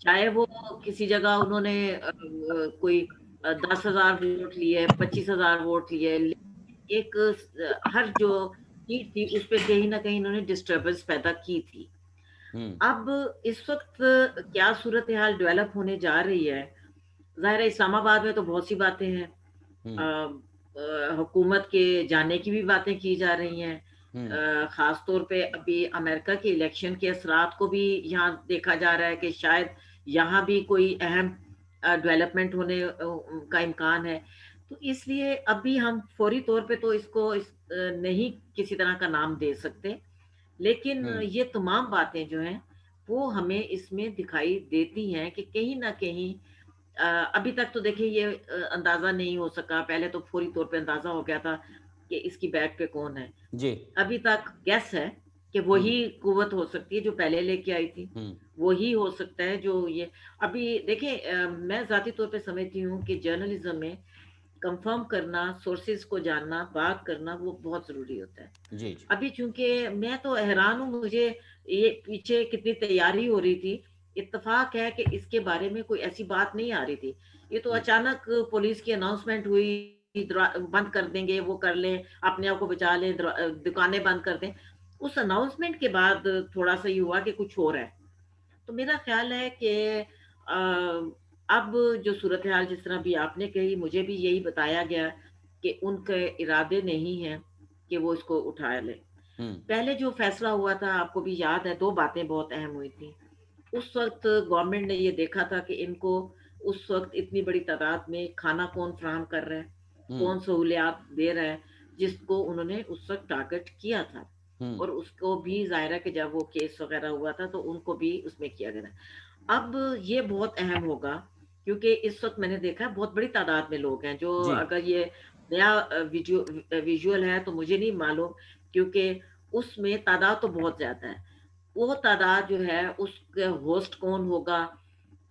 چاہے وہ کسی جگہ انہوں نے کوئی 10,000 ووٹ لیے, 25,000 ووٹ لیے, ایک ہر جو سیٹ تھی اس پہ کہیں نہ کہیں انہوں نے ڈسٹربنس پیدا کی تھی. اب اس وقت کیا صورتحال ڈیولپ ہونے جا رہی ہے, ظاہر ہے اسلام آباد میں تو بہت سی باتیں ہیں, حکومت کے جانے کی بھی باتیں کی جا رہی ہیں, خاص طور پہ ابھی امریکہ کے الیکشن کے اثرات کو بھی یہاں دیکھا جا رہا ہے کہ شاید یہاں بھی کوئی اہم ڈیولپمنٹ ہونے کا امکان ہے. تو اس لیے ابھی ہم فوری طور پہ تو اس کو نہیں کسی طرح کا نام دے سکتے, لیکن یہ تمام باتیں جو ہیں وہ ہمیں اس میں دکھائی دیتی ہیں کہ کہیں نہ کہیں ابھی تک تو دیکھیں یہ اندازہ نہیں ہو سکا, پہلے تو فوری طور پہ اندازہ ہو گیا تھا کہ اس کی بیک پہ کون ہے جی, ابھی تک گیس ہے کہ وہی قوت ہو سکتی ہے جو پہلے لے کے آئی تھی, وہی ہو سکتا ہے جو یہ ابھی دیکھیں. میں ذاتی طور پہ سمجھتی ہوں کہ جرنلزم میں کنفرم کرنا, سورسز کو جاننا, بات کرنا وہ بہت ضروری ہوتا ہے جی. ابھی چونکہ میں تو حیران ہوں, مجھے یہ پیچھے کتنی تیاری ہو رہی تھی, اتفاق ہے کہ اس کے بارے میں کوئی ایسی بات نہیں آ رہی تھی, یہ تو اچانک پولیس کی اناؤنسمنٹ ہوئی بند کر دیں گے, وہ کر لیں, اپنے آپ کو بچا لیں, دکانیں بند کر دیں. اس اناؤنسمنٹ کے بعد تھوڑا سا یہ ہوا کہ کچھ ہو رہا ہے. تو میرا خیال ہے کہ اب جو صورتحال جس طرح بھی آپ نے کہی, مجھے بھی یہی بتایا گیا کہ ان کے ارادے نہیں ہیں کہ وہ اس کو اٹھا لیں. پہلے جو فیصلہ ہوا تھا آپ کو بھی یاد ہے, 2 باتیں بہت اہم ہوئی تھیں. اس وقت گورنمنٹ نے یہ دیکھا تھا کہ ان کو اس وقت اتنی بڑی تعداد میں کھانا کون فراہم کر رہا ہے, کون سہولیات دے رہا ہے, جس کو انہوں نے اس وقت ٹارگٹ کیا تھا, اور اس کو بھی ظاہر ہے کہ جب وہ کیس وغیرہ ہوا تھا تو ان کو بھی اس میں کیا گیا. اب یہ بہت اہم ہوگا کیونکہ اس وقت میں نے دیکھا ہے بہت بڑی تعداد میں لوگ ہیں جو اگر یہ نیا ویژول ہے تو مجھے نہیں معلوم, کیونکہ اس میں تعداد تو بہت زیادہ ہے. وہ تعداد جو ہے اس کے ہوسٹ کون ہوگا,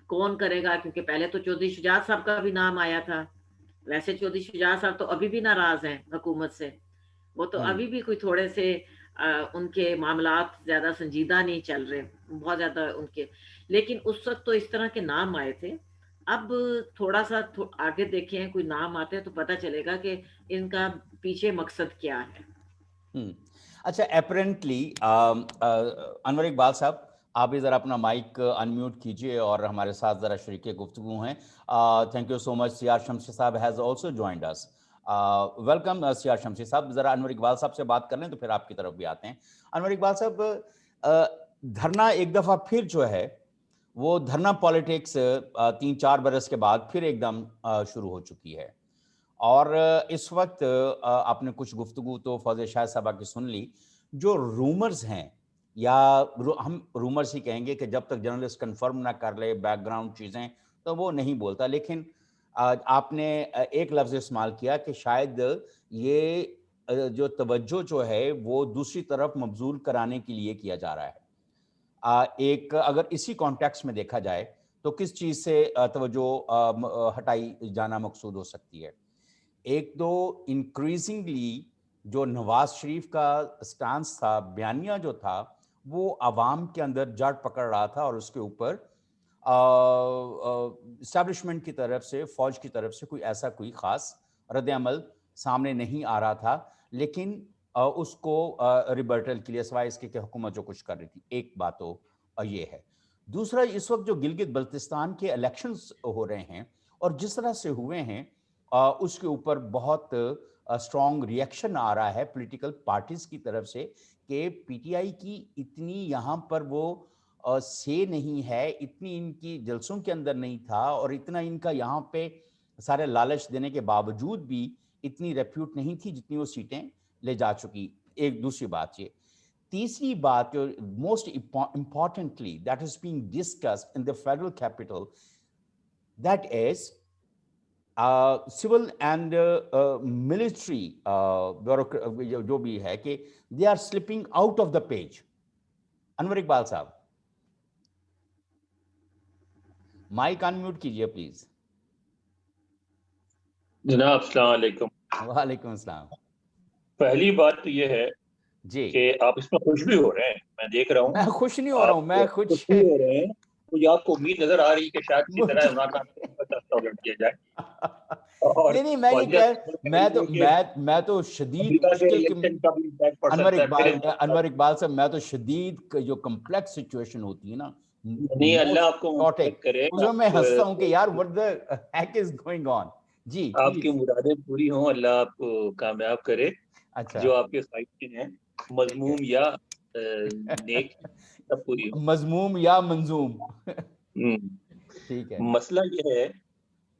کون کرے گا, کیونکہ پہلے تو چودھری شجاعت صاحب کا بھی نام آیا تھا. ویسے چودھری شجاعت صاحب تو ابھی بھی ناراض ہیں حکومت سے, وہ تو ابھی بھی کوئی تھوڑے سے ان کے معاملات زیادہ سنجیدہ نہیں چل رہے, بہت زیادہ ان کے, لیکن اس وقت تو اس طرح کے نام آئے تھے. اب تھوڑا سا آگے دیکھیں کوئی نام آتے ہیں تو پتہ چلے گا کہ ان کا پیچھے مقصد کیا ہے. اچھا, اپیرنٹلی انور اقبال صاحب آپ بھی ذرا اپنا مائک انمیوٹ کیجئے اور ہمارے ساتھ ذرا شریک گفتگو ہیں. Thank you so much. Siyar Shamshi Sahab has also joined us. Welcome Siyar Shamshi Sahab. ذرا انور اقبال صاحب سے بات کر لیں تو پھر آپ کی طرف بھی آتے ہیں. انور اقبال صاحب, دھرنا ایک دفعہ پھر جو ہے وہ دھرنا پالیٹکس 3-4 برس کے بعد پھر ایک دم شروع ہو چکی ہے, اور اس وقت آپ نے کچھ گفتگو تو فوزیہ شاہد صاحبہ کی سن لی. جو رومرز ہیں, یا ہم رومرز ہی کہیں گے کہ جب تک جرنلسٹ کنفرم نہ کر لے بیک گراؤنڈ چیزیں تو وہ نہیں بولتا, لیکن آپ نے ایک لفظ استعمال کیا کہ شاید یہ جو توجہ جو ہے وہ دوسری طرف مبذول کرانے کے لیے کیا جا رہا ہے. ایک اگر اسی کانٹیکس میں دیکھا جائے تو کس چیز سے توجہ ہٹائی جانا مقصود ہو سکتی ہے؟ ایک تو انکریزنگلی جو نواز شریف کا سٹانس تھا, بیانیہ جو تھا, وہ عوام کے اندر جڑ پکڑ رہا تھا, اور اس کے اوپر اسٹیبلشمنٹ کی طرف سے, فوج کی طرف سے کوئی خاص رد عمل سامنے نہیں آ رہا تھا, لیکن اس کو ریبرٹل کے لیے سوائے اس کے کہ حکومت جو کچھ کر رہی تھی. ایک بات تو یہ ہے. دوسرا, اس وقت جو گلگت بلتستان کے الیکشنز ہو رہے ہیں اور جس طرح سے ہوئے ہیں, اس کے اوپر بہت اسٹرانگ ریئیکشن آ رہا ہے پولیٹیکل پارٹیز کی طرف سے کہ پی ٹی آئی کی اتنی یہاں پر وہ سے نہیں ہے, اتنی ان کی جلسوں کے اندر نہیں تھا, اور اتنا ان کا یہاں پہ سارے لالچ دینے کے باوجود بھی اتنی ریپیوٹ نہیں تھی جتنی وہ سیٹیں لے جا چکی. ایک دوسری بات یہ. تیسری بات جو most importantly that is being discussed in the federal capital, that is civil and military جو بھی ہے کہ they are slipping out of the page. انور اقبال صاحب مائک انمیوٹ کیجئے پلیز. جناب السلام علیکم. وعلیکم السلام. پہلی بات تو یہ ہے جی کہ آپ اس میں خوش بھی ہو رہے ہیں, میں دیکھ رہا ہوں. میں خوش نہیں ہو رہا ہوں, میں خوش ہو رہے ہیں, مجھے آپ کو امید نظر آ رہی کہ شاید کسی طرح عمران خان کو دستہ الٹ دیا جائے. اور نہیں میں نہیں کہہ میں تو شدید مشکل انور اقبال صاحب میں تو شدید جو کمپلیکس سچویشن ہوتی ہے نا نہیں, اللہ آپ کو مدد کرے, اس میں میں ہنستا ہوں کہ یار what the heck is going on. جی آپ کی مرادیں پوری ہوں, اللہ آپ کو کامیاب کرے. اچھا جو آپ کے خواہشیں ہیں مضموم یا نیک سب پوری ہوں. مضموم یا منظوم. ٹھیک ہے. مسئلہ یہ ہے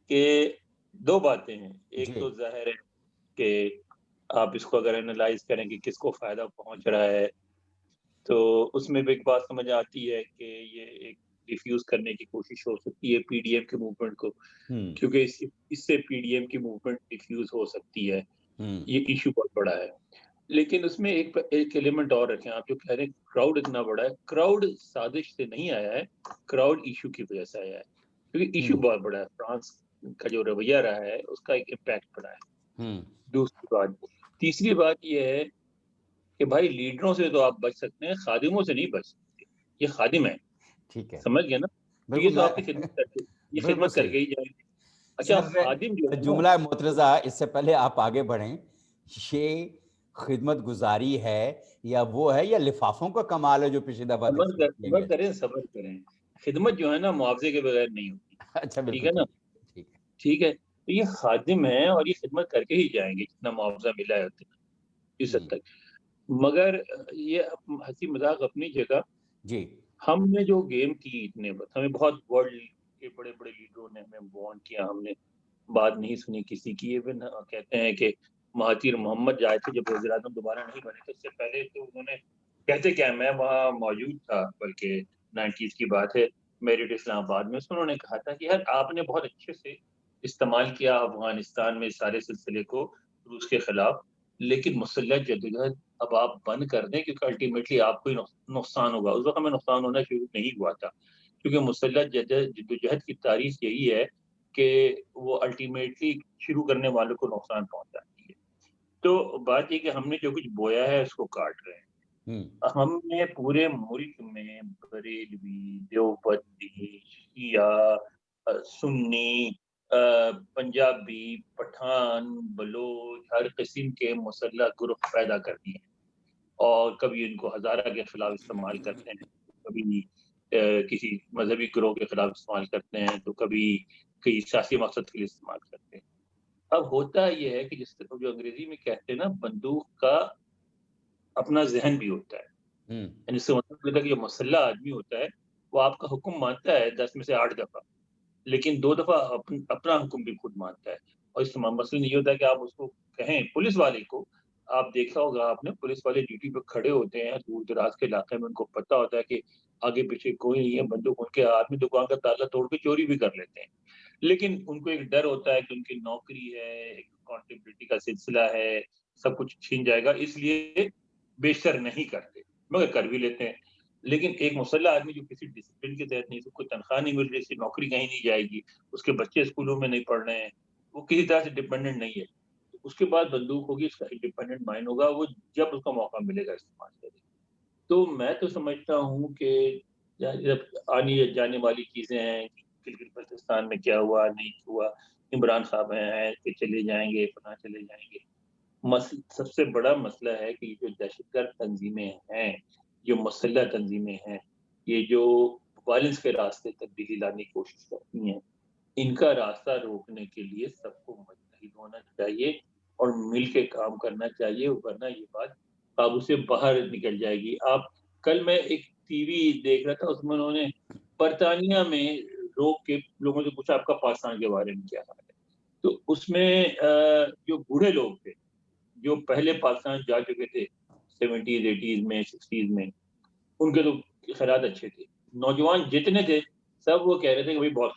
کہ دو باتیں ہیں. ایک تو ظاہر ہے کہ آپ اس کو اگر انالائز کریں کہ کس کو فائدہ پہنچ رہا ہے تو اس میں بھی ایک بات سمجھ آتی ہے کہ یہ ایک ڈیفیوز کرنے کی کوشش ہو سکتی ہے پی ڈی ایم کے موومنٹ کو, کیونکہ اس سے پی ڈی ایم کی موومنٹ ڈیفیوز ہو سکتی ہے. یہ ایشو بہت بڑا ہے. لیکن اس میں ایک ایلیمنٹ اور رکھیں آپ, جو کہہ رہے ہیں کراؤڈ اتنا بڑا ہے. کراؤڈ سازش سے نہیں آیا ہے, کراؤڈ ایشو کی وجہ سے آیا ہے, کیونکہ ایشو بہت بڑا ہے. فرانس کا جو رویہ رہا ہے اس کا ایک امپیکٹ پڑا ہے. دوسری بات, تیسری بات یہ ہے کہ بھائی لیڈروں سے تو آپ بچ سکتے ہیں, خادموں سے نہیں بچ سکتے. یہ خادم ہے, ٹھیک ہے, سمجھ گئے نا. یہ تو آپ کی خدمت کر کے ہی جائیں گے. اچھا خادم جو ہے جملہ محترضہ, اس سے پہلے آپ آگے بڑھیں, یہ خدمت گزاری ہے یا وہ ہے یا لفافوں کا کمال ہے جو پچھلی دفعہ صبر کریں. خدمت جو ہے نا معاوضے کے بغیر نہیں ہوتی. اچھا ٹھیک ہے نا, ٹھیک ہے. تو یہ خادم ہے اور یہ خدمت کر کے ہی جائیں گے جتنا معاوضہ ملا ہے اس حد تک. مگر یہ ہنسی مذاق اپنی جگہ. جی, ہم نے جو گیم کی اتنے وقت, ہمیں بہت ورلڈ کے بڑے بڑے لیڈروں نے ہمیں وارن کیا, ہم نے بات نہیں سنی کسی کی. ایون کہتے ہیں کہ مہاتیر محمد جائے تھے جب وزیر اعظم دوبارہ نہیں بنے تو اس سے پہلے تو انہوں نے کہتے کیا, میں وہاں موجود تھا, بلکہ 90s کی بات ہے, میرٹ اسلام آباد میں. اس میں انہوں نے کہا تھا کہ یار آپ نے بہت اچھے سے استعمال کیا افغانستان میں سارے سلسلے کو روس کے خلاف, لیکن مسلح جدوجہد اب آپ بند کر دیں کیونکہ الٹیمیٹلی آپ کو نقصان ہوگا. اس وقت ہمیں نقصان ہونا شروع نہیں ہوا تھا, کیونکہ مسلح جدوجہد کی تاریخ یہی ہے کہ وہ الٹیمیٹلی شروع کرنے والوں کو نقصان پہنچاتی ہے. تو بات یہ کہ ہم نے جو کچھ بویا ہے اس کو کاٹ رہے ہیں. ہم نے پورے ملک میں بریلوی, دیوبندی, شیعہ, سنی, پنجابی, پٹھان, بلوچ, ہر قسم کے مسلح گروہ پیدا کر دیے ہیں. اور کبھی ان کو ہزارہ کے خلاف استعمال کرتے ہیں, کبھی کسی مذہبی گروہ کے خلاف استعمال کرتے ہیں, تو کبھی کسی سیاسی مقصد کے لیے استعمال کرتے ہیں. اب ہوتا یہ ہے کہ جس طرح جو انگریزی میں کہتے ہیں نا, بندوق کا اپنا ذہن بھی ہوتا ہے. یعنی اس سے مطلب ہے کہ جو مسلح آدمی ہوتا ہے وہ آپ کا حکم مانتا ہے 10 میں سے 8 دفعہ, لیکن 2 دفعہ اپنا حکم بھی خود مانتا ہے. اور اس مسئلہ نہیں ہوتا ہے کہ آپ اس کو کہیں. پولیس والے کو آپ دیکھا ہوگا آپ نے, پولیس والے ڈیوٹی پہ کھڑے ہوتے ہیں دور دراز کے علاقے میں, ان کو پتہ ہوتا ہے کہ آگے پیچھے کوئی نہیں ہے, بندوق ان کے ہاتھ میں, دکان کا تالا توڑ کے چوری بھی کر لیتے ہیں. لیکن ان کو ایک ڈر ہوتا ہے کہ ان کی نوکری ہے, ایک اکاؤنٹیبلٹی کا سلسلہ ہے, سب کچھ چھین جائے گا, اس لیے بیشتر نہیں کرتے, مگر کر بھی لیتے ہیں. لیکن ایک مسلح آدمی جو کسی ڈسپلن کے تحت نہیں, کوئی تنخواہ نہیں مل رہی, اس کی نوکری کہیں نہیں جائے گی, اس کے بچے اسکولوں میں نہیں پڑھ رہے ہیں, وہ کسی طرح سے ڈپینڈنٹ نہیں ہے, اس کے بعد بندوق ہوگی, اس کا انڈیپینڈنٹ مائنڈ ہوگا, وہ جب اس کا موقع ملے گا استعمال کرے گا. تو میں تو سمجھتا ہوں کہ جب آنے جانے والی چیزیں ہیں, گلگت بلتستان میں کیا ہوا نہیں ہوا, عمران صاحب ہیں کہ چلے جائیں گے, پناہ چلے جائیں گے. سب سے بڑا مسئلہ ہے کہ جو دہشت گرد تنظیمیں ہیں, جو مسلح تنظیمیں ہیں, یہ جو وائلنس کے راستے تبدیلی لانے کی کوشش کرتی ہیں, ان کا راستہ روکنے کے لیے سب کو متحد ہونا چاہیے اور مل کے کام کرنا چاہیے, ورنہ یہ بات قابو سے باہر نکل جائے گی. آپ کل میں ایک ٹی وی دیکھ رہا تھا, اس میں انہوں نے برطانیہ میں روک کے لوگوں سے پوچھا آپ کا پاکستان کے بارے میں کیا حال ہے. تو اس میں جو بوڑھے لوگ تھے جو پہلے پاکستان جا چکے تھے 70s 80s میں 60s میں, ان کے تو خیالات اچھے تھے. نوجوان جتنے تھے سب وہ کہہ رہے تھے کہ بھائی بہت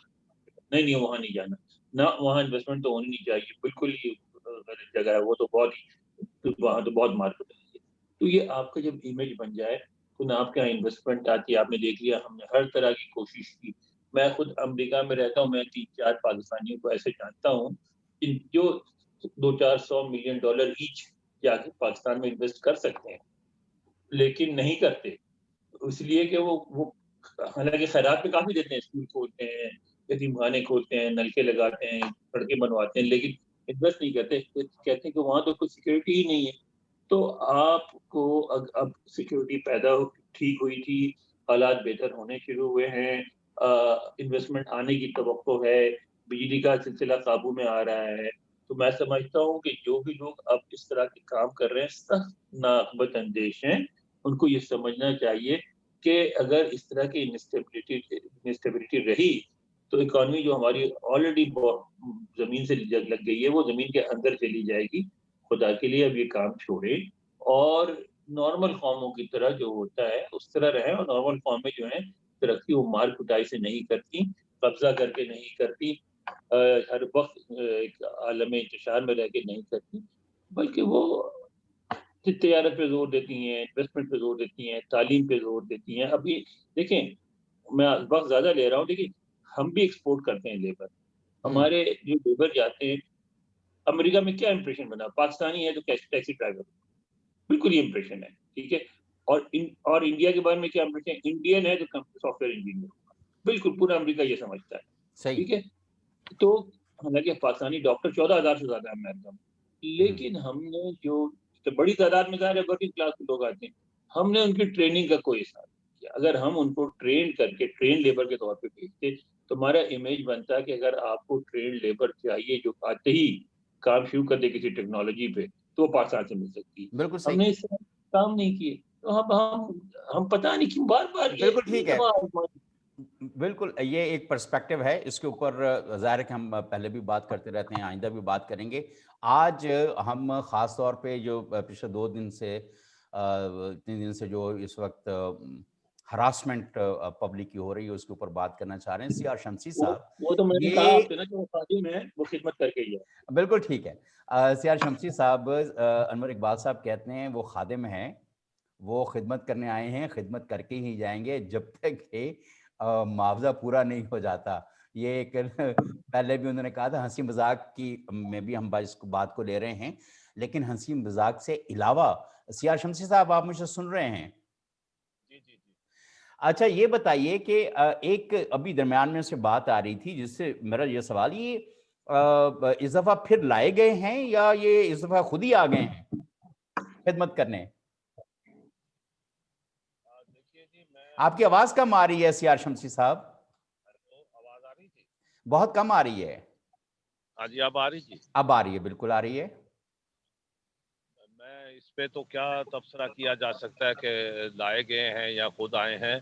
نہیں وہاں نہیں جانا, نہ وہاں انویسٹمنٹ تو ہونی نہیں چاہیے, بالکل ہی غلط جگہ ہے, وہ تو بہت ہی وہاں تو بہت مارکیٹ ہے. تو یہ آپ کا جب امیج بن جائے تو نہ آپ کے یہاں انویسٹمنٹ آتی ہے. آپ نے دیکھ لیا, ہم نے ہر طرح کی کوشش کی. میں خود امریکہ میں رہتا ہوں, میں 3-4 پاکستانیوں کو ایسے جانتا ہوں جو $200-400 ملین ایچ جا کے پاکستان میں انویسٹ کر سکتے ہیں, لیکن نہیں کرتے, اس لیے کہ وہ حالانکہ خیرات میں کافی دیتے ہیں، اسکول کھولتے ہیں، یتیم خانے کھولتے ہیں، نلکے لگاتے ہیں، سڑکیں بنواتے ہیں، لیکن انویسٹ نہیں کرتے، کہتے ہیں کہ وہاں تو کوئی سیکورٹی ہی نہیں ہے. تو آپ کو اب سیکورٹی پیدا ٹھیک ہوئی تھی، حالات بہتر ہونے شروع ہوئے ہیں، انویسٹمنٹ آنے کی توقع ہے، بجلی کا سلسلہ قابو میں آ رہا ہے. تو میں سمجھتا ہوں کہ جو بھی لوگ اب اس طرح کے کام کر رہے ہیں سخت ناقابل اندیش ہیں. ان کو یہ سمجھنا چاہیے کہ اگر اس طرح کی انسٹیبلٹی رہی تو اکانومی جو ہماری آلریڈی زمین سے لگ گئی ہے وہ زمین کے اندر چلی جائے گی. خدا کے لیے اب یہ کام چھوڑے اور نارمل قوموں کی طرح جو ہوتا ہے اس طرح رہیں. اور نارمل قومیں جو ہیں ترقی وہ مار کٹائی سے نہیں کرتی، قبضہ کر کے نہیں کرتی، ہر وقت ایک عالم انتشار میں رہ کے نہیں کرتی، بلکہ وہ تجارت پہ زور دیتی ہیں، انویسٹمنٹ پہ زور دیتی ہیں، تعلیم پہ زور دیتی ہیں. ابھی دیکھیں میں وقت زیادہ لے رہا ہوں، لیکن ہم بھی ایکسپورٹ کرتے ہیں لیبر. ہمارے جو لیبر جاتے ہیں امریکہ میں کیا امپریشن بنا، پاکستانی ہے تو ٹیکسی ڈرائیور، بالکل یہ امپریشن ہے. ٹھیک ہے. اور انڈیا کے بارے میں کیا امپریشن، انڈین ہے تو سافٹ ویئر انجینئر، بالکل پورا امریکہ یہ سمجھتا ہے. ٹھیک ہے. تو حالانکہ پاکستانی ڈاکٹر 14,000 سے زیادہ ہے امریکہ میں، لیکن ہم نے جو بڑی تعداد میں ظاہر ہے ورکنگ کلاس کے لوگ آتے ہیں، ہم نے ان کی ٹریننگ کا کوئی حساب نہیں کیا. اگر ہم ان کو ٹرین کر کے ٹرین لیبر کے طور پہ بھیجتے تو ہمارا امیج بنتا ہے کہ اگر آپ کو ٹرین لیبر چاہیے جو آتے ہی کام شروع کر دے کسی ٹیکنالوجی پہ تو وہ پاکستان سے مل سکتی ہے. ہم نے اس طرح کام نہیں کیے تو ہم پتہ نہیں کیوں بار بار بالکل ٹھیک ہے. بالکل یہ ایک پرسپیکٹو ہے، اس کے اوپر ظاہر ہے کہ ہم پہلے بھی بات کرتے رہتے ہیں، آئندہ بھی بات کریں گے. آج ہم خاص طور پہ جو پچھلے 2 دن سے 3 دن سے جو اس وقت ہراسمنٹ پبلک کی ہو رہی ہے اس کے اوپر بات کرنا چاہ رہے ہیں. سیار شمسی صاحب، وہ تو میں نے کہا آپ سے نا جو خادم ہے وہ خدمت کر کے ہی ہے. بالکل ٹھیک ہے. سیار شمسی صاحب، انور اقبال صاحب کہتے ہیں وہ خادم ہیں، وہ خدمت کرنے آئے ہیں، خدمت کر کے ہی جائیں گے جب تک کہ معاوضہ پورا نہیں ہو جاتا. یہ ایک پہلے بھی انہوں نے کہا تھا، ہنسی مذاق کی میں بھی ہم اس بات کو لے رہے ہیں، لیکن ہنسی مذاق سے علاوہ سیار شمسی صاحب آپ مجھے سن رہے ہیں؟ جی جی جی. اچھا یہ بتائیے کہ ایک ابھی درمیان میں سے بات آ رہی تھی جس سے میرا یہ سوال، یہ اس دفعہ پھر لائے گئے ہیں یا یہ اس دفعہ خود ہی آ گئے ہیں خدمت کرنے؟ آپ کی آواز کم آ رہی ہے سیار شمسی صاحب. آواز آ رہی تھی؟ بہت کم آ رہی ہے. ہاں جی اب آ رہی تھی؟ اب آ رہی ہے، بالکل آ رہی ہے. میں اس پہ تو کیا تبصرہ کیا جا سکتا ہے کہ لائے گئے ہیں یا خود آئے ہیں.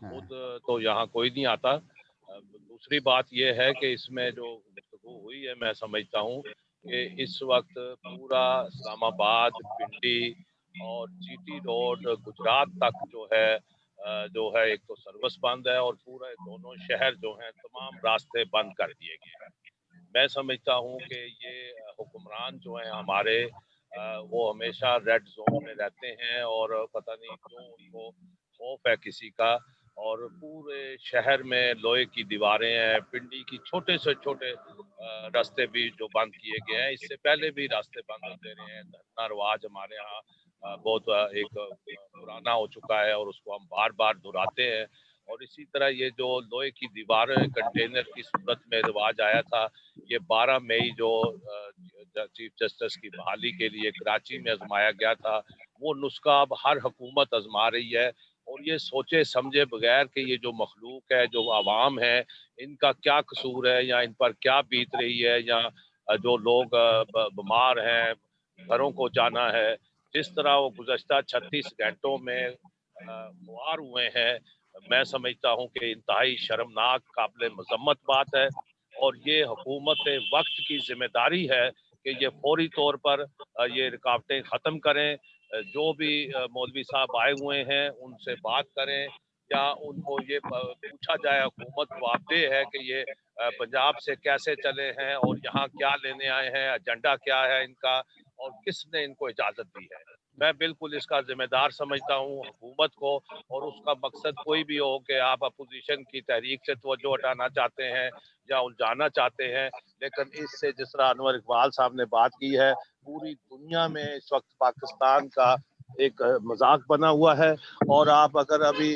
خود تو یہاں کوئی نہیں آتا. دوسری بات یہ ہے کہ اس میں جو گفتگو ہوئی ہے میں سمجھتا ہوں کہ اس وقت پورا اسلام آباد، پنڈی اور جی ٹی روڈ گجرات تک جو ہے ایک تو سروس بند ہے اور پورے دونوں شہر جو ہیں تمام راستے بند کر دیے گئے ہیں. میں سمجھتا ہوں کہ یہ حکمران جو ہیں ہمارے وہ ہمیشہ ریڈ زون میں رہتے ہیں اور پتہ نہیں کیوں ان کو خوف ہے کسی کا. اور پورے شہر میں لوہے کی دیواریں ہیں، پنڈی کی چھوٹے سے چھوٹے راستے بھی جو بند کیے گئے ہیں. اس سے پہلے بھی راستے بند ہوتے رہے ہیں. دھرنا رواج ہمارے ہاں بہت ایک پرانا ہو چکا ہے اور اس کو ہم بار بار دہراتے ہیں. اور اسی طرح یہ جو لوہے کی دیواریں کنٹینر کی صورت میں رواج آیا تھا، یہ 12 مئی جو چیف جسٹس کی بحالی کے لیے کراچی میں آزمایا گیا تھا، وہ نسخہ اب ہر حکومت آزما رہی ہے. اور یہ سوچے سمجھے بغیر کہ یہ جو مخلوق ہے، جو عوام ہے، ان کا کیا قصور ہے یا ان پر کیا بیت رہی ہے، یا جو لوگ بیمار ہیں گھروں کو جانا ہے، جس طرح وہ گزشتہ 36 گھنٹوں میں خوار ہوئے ہیں، میں سمجھتا ہوں کہ انتہائی شرمناک، قابل مذمت بات ہے. اور یہ حکومت وقت کی ذمہ داری ہے کہ یہ فوری طور پر یہ رکاوٹیں ختم کریں. جو بھی مولوی صاحب آئے ہوئے ہیں ان سے بات کریں، یا ان کو یہ پوچھا جائے، حکومت وابدہ ہے کہ یہ پنجاب سے کیسے چلے ہیں اور یہاں کیا لینے آئے ہیں، ایجنڈا کیا ہے ان کا اور کس نے ان کو اجازت دی ہے. میں بالکل اس کا ذمہ دار سمجھتا ہوں حکومت کو. اور اس کا مقصد کوئی بھی ہو کہ آپ اپوزیشن کی تحریک سے توجہ ہٹانا چاہتے ہیں یا الجھانا چاہتے ہیں، لیکن اس سے جس طرح انور اقبال صاحب نے بات کی ہے، پوری دنیا میں اس وقت پاکستان کا ایک مذاق بنا ہوا ہے. اور آپ اگر ابھی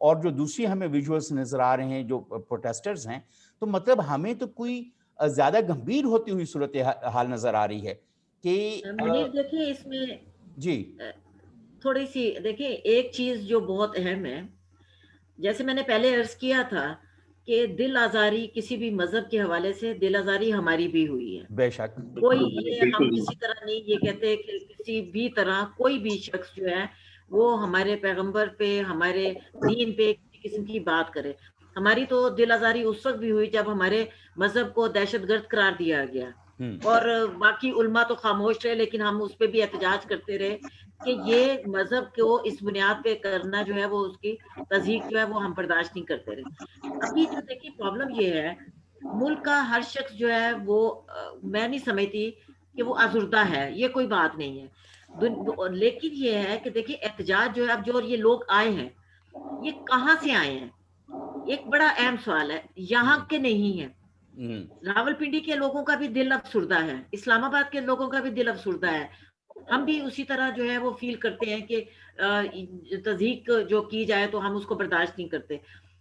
اور جو دوسری ہمیں ویژولز نظر آ رہے ہیں جو پروٹیسٹرز ہیں، تو مطلب ہمیں تو کوئی زیادہ گمبھیر ہوتی ہوئی صورتحال نظر آ رہی ہے کہ دیکھیں اس میں جی تھوڑی سی دیکھیں ایک چیز جو بہت اہم ہے، جیسے میں نے پہلے عرض کیا تھا کہ دل آزاری کسی بھی مذہب کے حوالے سے دل آزاری ہماری بھی ہوئی ہے، بے شک، کوئی یہ ہم کسی طرح نہیں یہ کہتے کہ کسی بھی طرح کوئی بھی شخص جو ہے وہ ہمارے پیغمبر پہ ہمارے دین پہ کسی قسم کی بات کرے. ہماری تو دل آزاری اس وقت بھی ہوئی جب ہمارے مذہب کو دہشت گرد قرار دیا گیا، اور باقی علماء تو خاموش رہے، لیکن ہم اس پہ بھی احتجاج کرتے رہے کہ یہ مذہب کو اس بنیاد پہ کرنا جو ہے وہ اس کی تضحیق جو ہے وہ ہم برداشت نہیں کرتے رہے. ابھی جو دیکھیں پرابلم یہ ہے، ملک کا ہر شخص جو ہے وہ میں نہیں سمجھتی کہ وہ آزردہ ہے، یہ کوئی بات نہیں ہے، لیکن یہ ہے کہ دیکھیں احتجاج جو ہے اب جو یہ لوگ آئے ہیں یہ کہاں سے آئے ہیں، ایک بڑا اہم سوال ہے. یہاں کے نہیں ہے، راول پنڈی کے لوگوں کا بھی دل افسردہ ہے، اسلام آباد کے لوگوں کا بھی دل افسردہ ہے. ہم بھی اسی طرح جو ہے وہ فیل کرتے ہیں کہ تضحیق جو کی جائے تو ہم اس کو برداشت نہیں کرتے.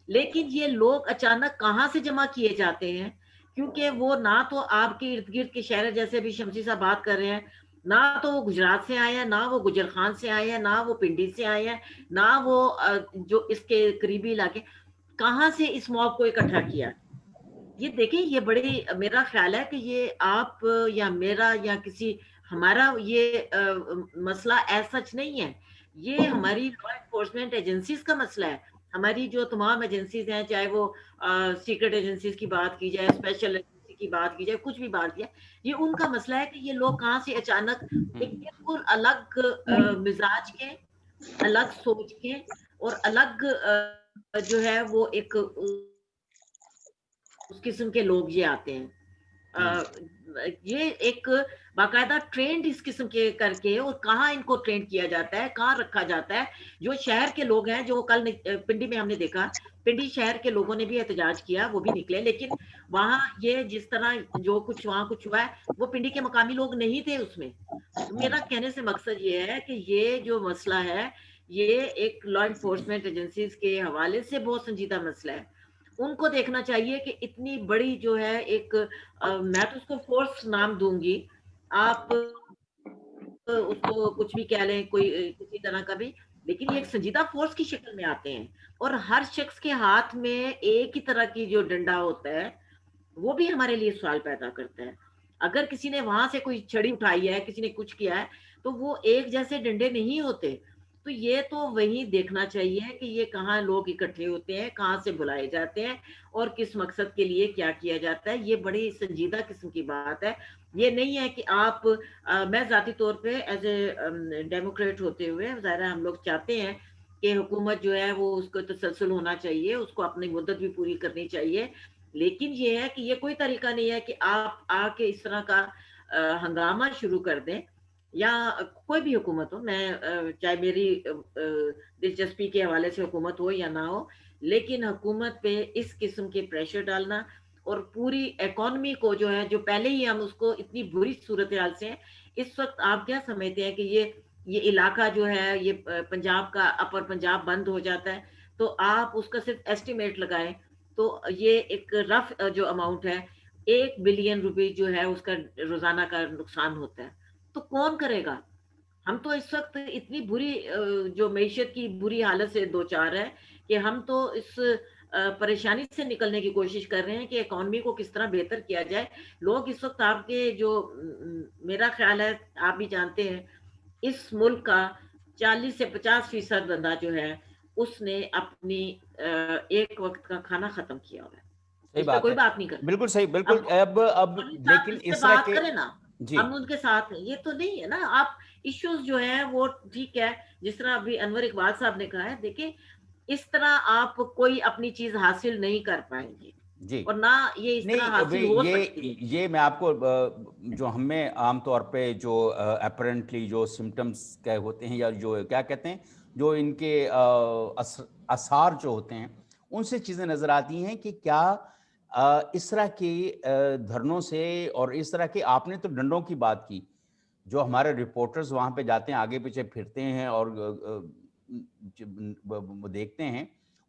لیکن یہ لوگ اچانک کہاں سے جمع کیے جاتے ہیں، کیونکہ وہ نہ تو آپ کے ارد گرد کے شہر جیسے بھی شمسی صاحب بات کر رہے ہیں، نہ تو وہ گجرات سے آئے ہیں، نہ وہ گجر خان سے آئے ہیں، نہ وہ پنڈی سے آئے ہیں، نہ وہ جو اس کے قریبی علاقے، کہاں سے اس موب کو اکٹھا کیا. یہ دیکھیں یہ بڑی میرا خیال ہے کہ یہ آپ یا میرا یا کسی ہمارا یہ مسئلہ ایز سچ نہیں ہے، یہ ہماری لا انفورسمنٹ ایجنسیز کا مسئلہ ہے. ہماری جو تمام ایجنسیز ہیں، چاہے وہ سیکرٹ ایجنسیز کی بات کی جائے، اسپیشل ایجنسی کی بات کی جائے، کچھ بھی بات کی جائے، یہ ان کا مسئلہ ہے کہ یہ لوگ کہاں سے اچانک ایک بالکل الگ مزاج کے، الگ سوچ کے اور الگ جو ہے وہ ایک اس قسم کے لوگ یہ آتے ہیں. یہ ایک باقاعدہ ٹرینڈ اس قسم کے کر کے، اور کہاں ان کو ٹرینڈ کیا جاتا ہے، کہاں رکھا جاتا ہے. جو شہر کے لوگ ہیں، جو کل پنڈی میں ہم نے دیکھا، پنڈی شہر کے لوگوں نے بھی احتجاج کیا، وہ بھی نکلے، لیکن وہاں یہ جس طرح جو کچھ وہاں کچھ ہوا ہے وہ پنڈی کے مقامی لوگ نہیں تھے اس میں. میرا کہنے سے مقصد یہ ہے کہ یہ جو مسئلہ ہے یہ ایک لا انفورسمنٹ ایجنسیز کے حوالے سے بہت سنجیدہ مسئلہ ہے. ان کو دیکھنا چاہیے کہ اتنی بڑی جو ہے ایک میں تو اس کو فورس نام دوں گی، آپ اس کو کچھ بھی کہہ لیں کوئی کسی طرح کا بھی، لیکن یہ ایک سنجیدہ فورس کی شکل میں آتے ہیں، اور ہر شخص کے ہاتھ میں ایک ہی طرح کی جو ڈنڈا ہوتا ہے وہ بھی ہمارے لیے سوال پیدا کرتا ہے. اگر کسی نے وہاں سے کوئی چھڑی اٹھائی ہے، کسی نے کچھ کیا ہے، تو وہ ایک جیسے ڈنڈے نہیں ہوتے. تو یہ تو وہی دیکھنا چاہیے کہ یہ کہاں لوگ اکٹھے ہوتے ہیں، کہاں سے بلائے جاتے ہیں، اور کس مقصد کے لیے کیا کیا جاتا ہے. یہ بڑی سنجیدہ قسم کی بات ہے. یہ نہیں ہے کہ آپ میں ذاتی طور پہ ایز اے ڈیموکریٹ ہوتے ہوئے ظاہر ہم لوگ چاہتے ہیں کہ حکومت جو ہے وہ اس کو تسلسل ہونا چاہیے، اس کو اپنی مدت بھی پوری کرنی چاہیے. لیکن یہ ہے کہ یہ کوئی طریقہ نہیں ہے کہ آپ آ کے اس طرح کا ہنگامہ شروع کر دیں، یا کوئی بھی حکومت ہو، میں چاہے میری دلچسپی کے حوالے سے حکومت ہو یا نہ ہو، لیکن حکومت پہ اس قسم کے پریشر ڈالنا، اور پوری اکانومی کو جو ہے جو پہلے ہی ہم اس کو اتنی بری صورتحال سے، اس وقت آپ کیا سمجھتے ہیں کہ یہ علاقہ جو ہے یہ پنجاب کا اپر پنجاب بند ہو جاتا ہے، تو آپ اس کا صرف ایسٹیمیٹ لگائیں تو یہ ایک رف جو اماؤنٹ ہے 1 بلین روپے جو ہے اس کا روزانہ کا نقصان ہوتا ہے. تو کون کرے گا؟ ہم تو اس وقت اتنی بری جو معیشت کی بری حالت سے دوچار ہے کہ ہم تو اس پریشانی سے نکلنے کی کوشش کر رہے ہیں کہ اکانومی کو کس طرح بہتر کیا جائے. لوگ اس وقت آپ کے جو میرا خیال ہے آپ بھی جانتے ہیں، اس ملک کا 40 سے 50% بندہ جو ہے اس نے اپنی ایک وقت کا کھانا ختم کیا ہوا ہے. اس پہ کوئی بات نہیں کرتا. بالکل صحیح، بالکل. اب لیکن اس طرح بات کریں نا، ہم ان کے ساتھ ہیں، یہ تو نہیں ہے نا. آپ ایشوز جو ہیں وہ ٹھیک ہے، جس طرح ابھی انور اقبال صاحب نے کہا ہے، دیکھیں اس طرح آپ کوئی اپنی چیز حاصل نہیں کر پائیں گے، جی، اور نہ یہ اس طرح حاصل ہو سکتی ہے. یہ میں آپ کو جو ہمیں عام طور پہ جو اپرنٹلی جو سمٹمز ہوتے ہیں، یا جو کیا کہتے ہیں، جو ان کے اثار جو ہوتے ہیں، ان سے چیزیں نظر آتی ہیں کہ کیا اس طرح کی دھرنوں سے، اور اس طرح کی آپ نے تو ڈنڈوں کی بات کی، جو ہمارے رپورٹرز وہاں پہ جاتے ہیں، آگے پیچھے پھرتے ہیں اور دیکھتے ہیں،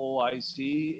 OIC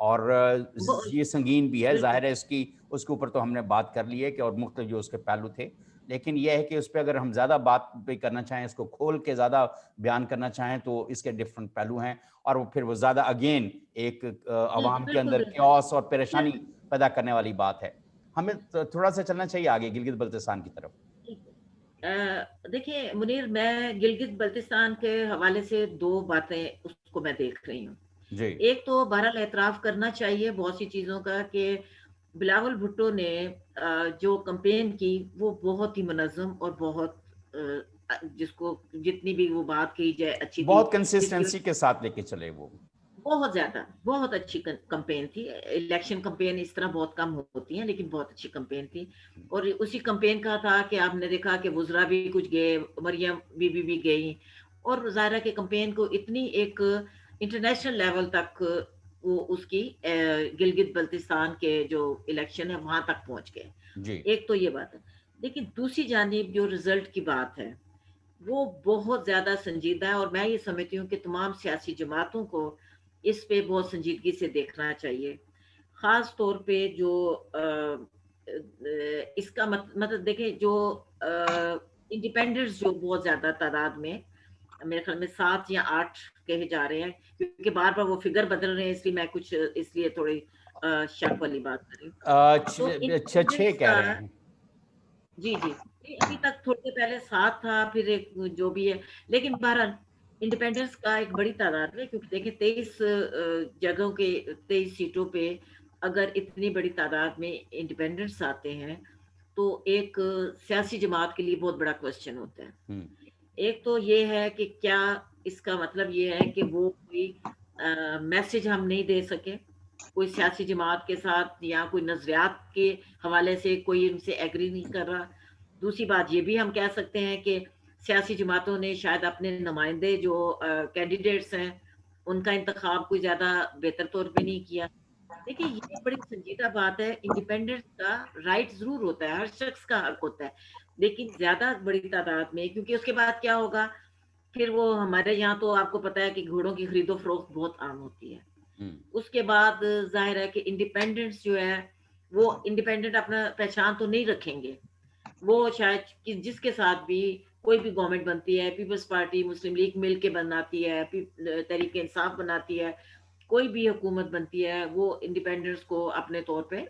اور یہ سنگین بھی ہے، ظاہر ہے اس کے اوپر تو ہم نے بات کر لی ہے کہ اور مختلف جو اس کے پہلو تھے، لیکن یہ ہے کہ اس پہ اگر ہم زیادہ بات بھی کرنا چاہیں، اس کو کھول کے زیادہ بیان کرنا چاہیں تو اس کے ڈفرنٹ پہلو ہیں، اور وہ پھر وہ زیادہ اگین ایک عوام کے اندر کیوس اور پریشانی پیدا کرنے والی بات ہے۔ ہمیں تھوڑا سا چلنا چاہیے آگے گلگت بلتستان کی طرف۔ دیکھیں منیر، میں گلگت بلتستان کے حوالے سے دو باتیں اس کو میں دیکھ رہی ہوں جی۔ ایک تو بہرحال اعتراف کرنا چاہیے بہت سی چیزوں کا کہ بلاول بھٹو نے جو کمپین کی وہ بہت ہی منظم اور بہت جس کو جتنی بھی وہ بات کی جائے اچھی تھی، بہت کنسسٹنسی کے ساتھ لے کے چلے، وہ بہت زیادہ بہت اچھی کمپین تھی۔ الیکشن کمپین اس طرح بہت کم ہوتی ہیں لیکن بہت اچھی کمپین تھی، اور اسی کمپین کا تھا کہ آپ نے دیکھا کہ وزراء بھی کچھ گئے، مریم بی بی بھی گئی، اور ظاہرہ کے کمپین کو اتنی ایک انٹرنیشنل لیول تک وہ اس کی گلگت بلتستان کے جو الیکشن ہے وہاں تک پہنچ گئے جی۔ ایک تو یہ بات ہے، لیکن دوسری جانب جو رزلٹ کی بات ہے وہ بہت زیادہ سنجیدہ ہے، اور میں یہ سمجھتی ہوں کہ تمام سیاسی جماعتوں کو اس پہ بہت سنجیدگی سے دیکھنا چاہیے، خاص طور پہ جو اس کا مطلب دیکھیں جو انڈیپینڈنٹس جو بہت زیادہ تعداد میں میرے خیال میں 7 یا 8 کہے جا رہے ہیں، کیونکہ بار بار وہ فگر بدل رہے ہیں، اس لیے میں کچھ اس لیے تھوڑی شک والی بات کر رہی ہوں۔ اچھا 6 کہہ رہے ہیں۔ جی ابھی تک تھوڑے پہلے 7 تھا، پھر ایک جو بھی ہے، لیکن بہرحال انڈیپینڈنس کا ایک بڑی تعداد میں، کیونکہ دیکھیں 23 جگہوں کے 23 سیٹوں پہ اگر اتنی بڑی تعداد میں انڈیپینڈنٹس آتے ہیں تو ایک سیاسی جماعت کے لیے بہت بڑا کوشچن ہوتا ہے۔ ایک تو یہ ہے کہ کیا اس کا مطلب یہ ہے کہ وہ کوئی میسج ہم نہیں دے سکے کوئی سیاسی جماعت کے ساتھ، یا کوئی نظریات کے حوالے سے کوئی ان سے ایگری نہیں کر رہا۔ دوسری بات یہ بھی ہم کہہ سکتے ہیں کہ سیاسی جماعتوں نے شاید اپنے نمائندے جو کینڈیڈیٹس ہیں ان کا انتخاب کوئی زیادہ بہتر طور پہ نہیں کیا۔ دیکھیں یہ بڑی سنجیدہ بات ہے، انڈیپینڈنس کا رائٹ ضرور ہوتا ہے، ہر شخص کا حق ہوتا ہے، لیکن زیادہ بڑی تعداد میں، کیونکہ اس کے بعد کیا ہوگا پھر وہ ہمارے یہاں تو آپ کو پتا ہے کہ گھوڑوں کی خرید و فروخت بہت عام ہوتی ہے۔ اس کے بعد ظاہر ہے کہ انڈیپینڈنٹس جو ہے وہ انڈیپینڈنٹ اپنا پہچان تو نہیں رکھیں گے، وہ شاید جس کے ساتھ بھی کوئی بھی گورنمنٹ بنتی ہے، پیپلز پارٹی مسلم لیگ مل کے بناتی ہے، تحریک انصاف بناتی ہے، کوئی بھی حکومت بنتی ہے، وہ انڈیپینڈنٹس کو اپنے طور پہ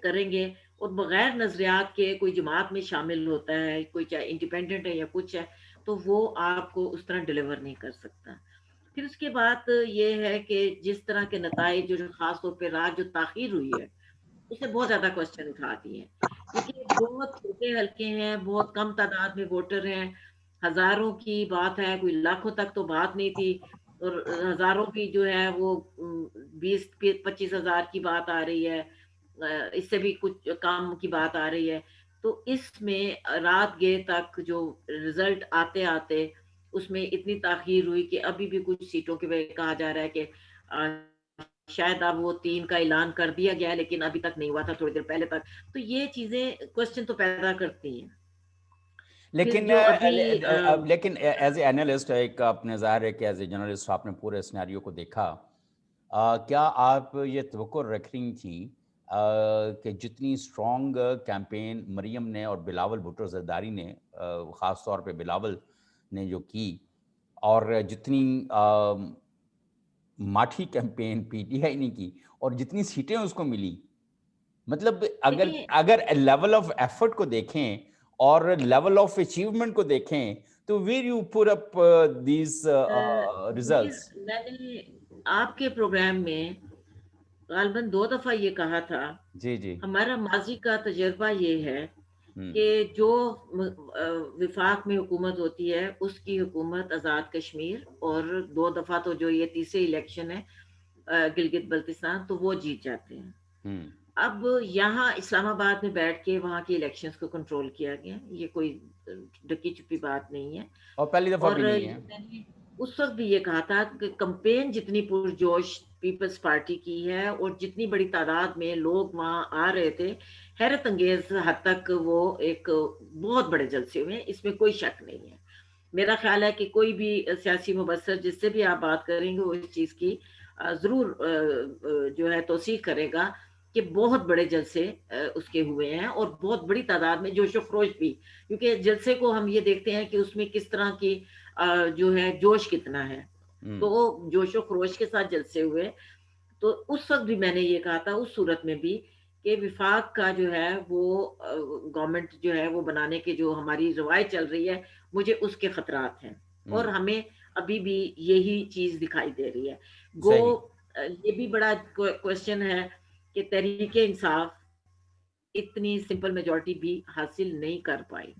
کریں گے، اور بغیر نظریات کے کوئی جماعت میں شامل ہوتا ہے، کوئی چاہے انڈیپینڈنٹ ہے یا کچھ ہے، تو وہ آپ کو اس طرح ڈیلیور نہیں کر سکتا۔ پھر اس کے بعد یہ ہے کہ جس طرح کے نتائج جو خاص طور پہ رات جو تاخیر ہوئی ہے اس نے بہت زیادہ کوشچن اٹھا دیے ہیں، کیونکہ بہت چھوٹے حلقے ہیں، بہت کم تعداد میں ووٹر ہیں، ہزاروں کی بات ہے، کوئی لاکھوں تک تو بات نہیں تھی، اور ہزاروں کی جو ہے وہ 20-25 ہزار کی بات آ رہی ہے، اس سے بھی کچھ کام کی بات آ رہی ہے۔ تو اس میں رات گئے تک جو رزلٹ آتے آتے اس میں اتنی تاخیر ہوئی کہ ابھی بھی کچھ سیٹوں کے کہا جا رہا ہے کہ شاید اب وہ 3 کا اعلان کر دیا گیا ہے لیکن ابھی تک نہیں ہوا تھا، تھوڑی دیر پہلے تک۔ تو یہ چیزیں کوشچن تو پیدا کرتی ہیں، لیکن ایز اے اینالسٹ ایک اپنے ظاہر ہے کہ ایز اے جرنلسٹ آپ نے پورے سیناریو کو دیکھا، کیا آپ یہ توقع رکھ رہی تھیں کہ جتنی اسٹرانگ کیمپین مریم نے اور بلاول بھٹو زرداری نے خاص طور پہ بلاول نے جو کی، اور جتنی ماٹھی کیمپین پی ٹی آئی نے کی اور جتنی سیٹیں اس کو ملی، مطلب اگر لیول آف ایفرٹ کو دیکھیں اور لیول آف اچیومنٹ کو دیکھیں تو where you put up these results? میں نے آپ کے پروگرام میں غالباً 2 دفعہ یہ کہا تھا، جی ہمارا ماضی کا تجربہ یہ ہے کہ جو وفاق میں حکومت ہوتی ہے اس کی حکومت آزاد کشمیر، اور 2 دفعہ تو جو یہ تیسرے الیکشن ہے گلگت بلتستان تو وہ جیت جاتے ہیں۔ اب یہاں اسلام آباد میں بیٹھ کے وہاں کے الیکشنز کو کنٹرول کیا گیا، یہ کوئی ڈکی چھپی بات نہیں ہے، اور پہلی دفعہ بھی نہیں ہے۔ میں نے اس وقت بھی یہ کہا تھا کہ کمپین جتنی پرجوش پیپلز پارٹی کی ہے اور جتنی بڑی تعداد میں لوگ وہاں آ رہے تھے، حیرت انگیز حد تک وہ ایک بہت بڑے جلسے ہوئے، اس میں کوئی شک نہیں ہے۔ میرا خیال ہے کہ کوئی بھی سیاسی مبصر جس سے بھی آپ بات کریں گے وہ اس چیز کی ضرور جو ہے توثیق کرے گا کہ بہت بڑے جلسے اس کے ہوئے ہیں اور بہت بڑی تعداد میں جوش و خروش بھی، کیونکہ جلسے کو ہم یہ دیکھتے ہیں کہ اس میں کس طرح کی جو ہے جوش کتنا ہے، تو جوش و خروش کے ساتھ جلسے ہوئے. تو اس وقت بھی میں نے یہ کہا تھا اس صورت میں بھی کہ وفاق کا جو ہے وہ گورنمنٹ جو ہے وہ بنانے کے جو ہماری روایت چل رہی ہے، مجھے اس کے خطرات ہیں اور ہمیں ابھی بھی یہی چیز دکھائی دے رہی ہے. گو یہ بھی بڑا کوشچن ہے کہ تحریک انصاف اتنی سمپل میجورٹی بھی حاصل نہیں کر پائی.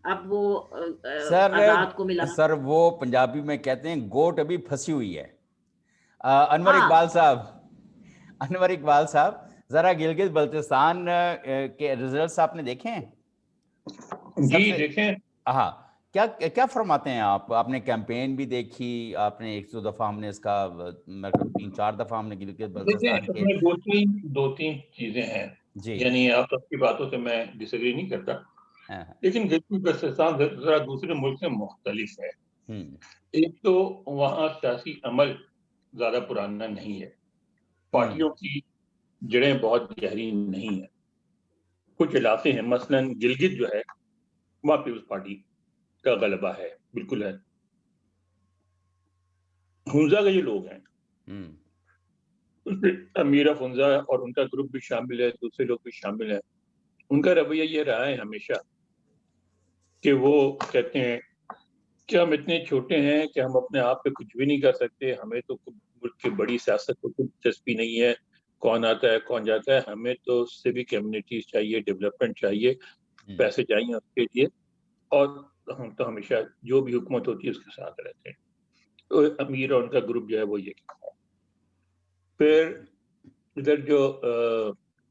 اب وہ آزاد کو ملا. سر وہ پنجابی میں کہتے ہیں گوٹ ابھی پھنسی ہوئی ہے. انور اقبال صاحب ذرا گلگت بلتستان کے ریزلٹس آپ نے دیکھے ہیں؟ جی دیکھیں. ہاں، کیا فرماتے ہیں آپ نے کیمپین بھی دیکھی، آپ نے 100 دفعہ ہم نے اس کا 3-4 دفعہ ہم نے گلگت بلتستان کے دو تین چیزیں ہیں جی، یعنی آپ سب کی باتوں سے میں ڈس ایگری نہیں کرتا، لیکن گلگت بلتستان ذرا دوسرے ملک سے مختلف ہے. ایک تو وہاں سیاسی عمل زیادہ پرانا نہیں ہے، پارٹیوں کی جڑیں بہت گہری نہیں ہیں. کچھ علاقے ہیں مثلا گلگت جو ہے وہاں پیپلز پارٹی کا غلبہ ہے، بالکل ہے. ہنزا کے جو لوگ ہیں اس میں امیر ہنزا اور ان کا گروپ بھی شامل ہے، دوسرے لوگ بھی شامل ہیں. ان کا رویہ یہ رہا ہے ہمیشہ کہ وہ کہتے ہیں کہ ہم اتنے چھوٹے ہیں کہ ہم اپنے آپ پہ کچھ بھی نہیں کر سکتے، ہمیں تو ملک کی بڑی سیاست کو کچھ دلچسپی نہیں ہے، کون آتا ہے کون جاتا ہے، ہمیں تو سیوک کمیونٹیز چاہیے، ڈیولپمنٹ چاہیے، پیسے چاہیے اس کے لیے، اور ہم تو ہمیشہ جو بھی حکومت ہوتی ہے اس کے ساتھ رہتے ہیں. تو امیر اور ان کا گروپ جو ہے وہ یہ کہتا ہے. پھر ادھر جو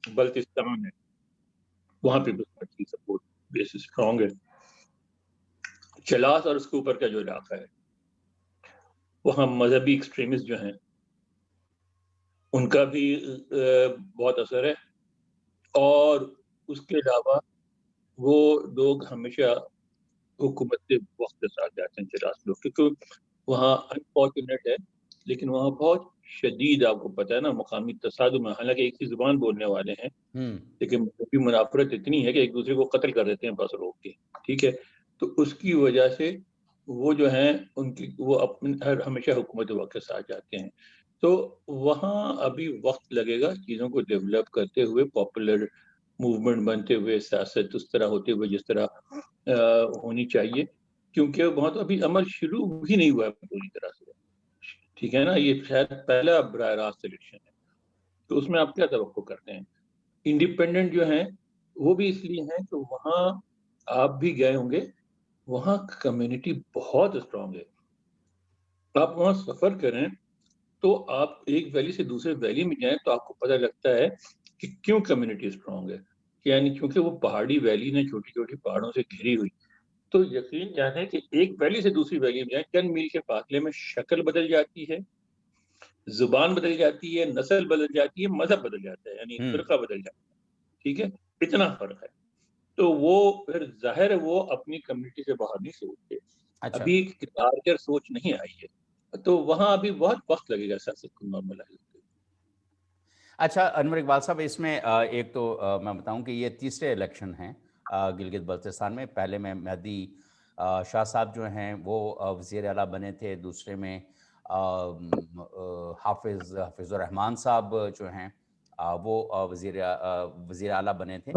بلتستان ہے وہاں پہ پارٹی سپورٹ بیس اسٹرانگ ہے. چلاس اور اس کے اوپر کا جو علاقہ ہے وہاں مذہبی ایکسٹریمسٹ جو ہیں ان کا بھی بہت اثر ہے، اور اس کے علاوہ وہ لوگ ہمیشہ حکومت کے وقت کے ساتھ جاتے ہیں چلاس لوگ، کیونکہ وہاں انفارچونیٹ ہے لیکن وہاں بہت شدید، آپ کو پتہ ہے نا، مقامی تصادم ہے. حالانکہ ایک ہی زبان بولنے والے ہیں لیکن مذہبی منافرت اتنی ہے کہ ایک دوسرے کو قتل کر دیتے ہیں بس روک کے. ٹھیک ہے، تو اس کی وجہ سے وہ جو ہیں ان کی وہ ہمیشہ حکومت وقت کے ساتھ جاتے ہیں. تو وہاں ابھی وقت لگے گا چیزوں کو ڈیولپ کرتے ہوئے، پاپولر موومنٹ بنتے ہوئے، سیاست اس طرح ہوتے ہوئے جس طرح ہونی چاہیے، کیونکہ وہاں تو ابھی عمل شروع ہی نہیں ہوا ہے پوری طرح سے. ٹھیک ہے نا، یہ شاید پہلا براہ راست الیکشن ہے، تو اس میں آپ کیا توقع کرتے ہیں؟ انڈیپینڈنٹ جو ہیں وہ بھی اس لیے ہیں کہ وہاں آپ بھی گئے ہوں گے، وہاں کمیونٹی بہت اسٹرانگ ہے. آپ وہاں سفر کریں تو آپ ایک ویلی سے دوسرے ویلی میں جائیں تو آپ کو پتہ لگتا ہے کہ کیوں کمیونٹی اسٹرانگ ہے. یعنی کیونکہ وہ پہاڑی ویلی نے چھوٹی چھوٹی پہاڑوں سے گھری ہوئی، تو یقین جانے کہ ایک ویلی سے دوسری ویلی میں جائیں، چند میل کے فاصلے میں شکل بدل جاتی ہے، زبان بدل جاتی ہے، نسل بدل جاتی ہے، مذہب بدل جاتا ہے، یعنی فرقہ بدل جاتا ہے. ٹھیک ہے، اتنا فرق ہے. تو وہ پھر ظاہر ہے وہ اپنی کمیونٹی سے باہر نہیں سوچتے. ابھی لارجر سوچ نہیں آئی ہے، تو وہاں ابھی بہت وقت لگے گا سیاست کو نارملائز. اچھا انور اقبال صاحب، اس میں ایک تو میں بتاؤں کہ یہ تیسرے الیکشن ہیں گلگت بلتستان میں. پہلے میں مہدی شاہ صاحب جو ہیں وہ وزیر اعلیٰ بنے تھے، دوسرے میں حافظ الرحمان صاحب جو ہیں وہ وزیر اعلیٰ بنے تھے.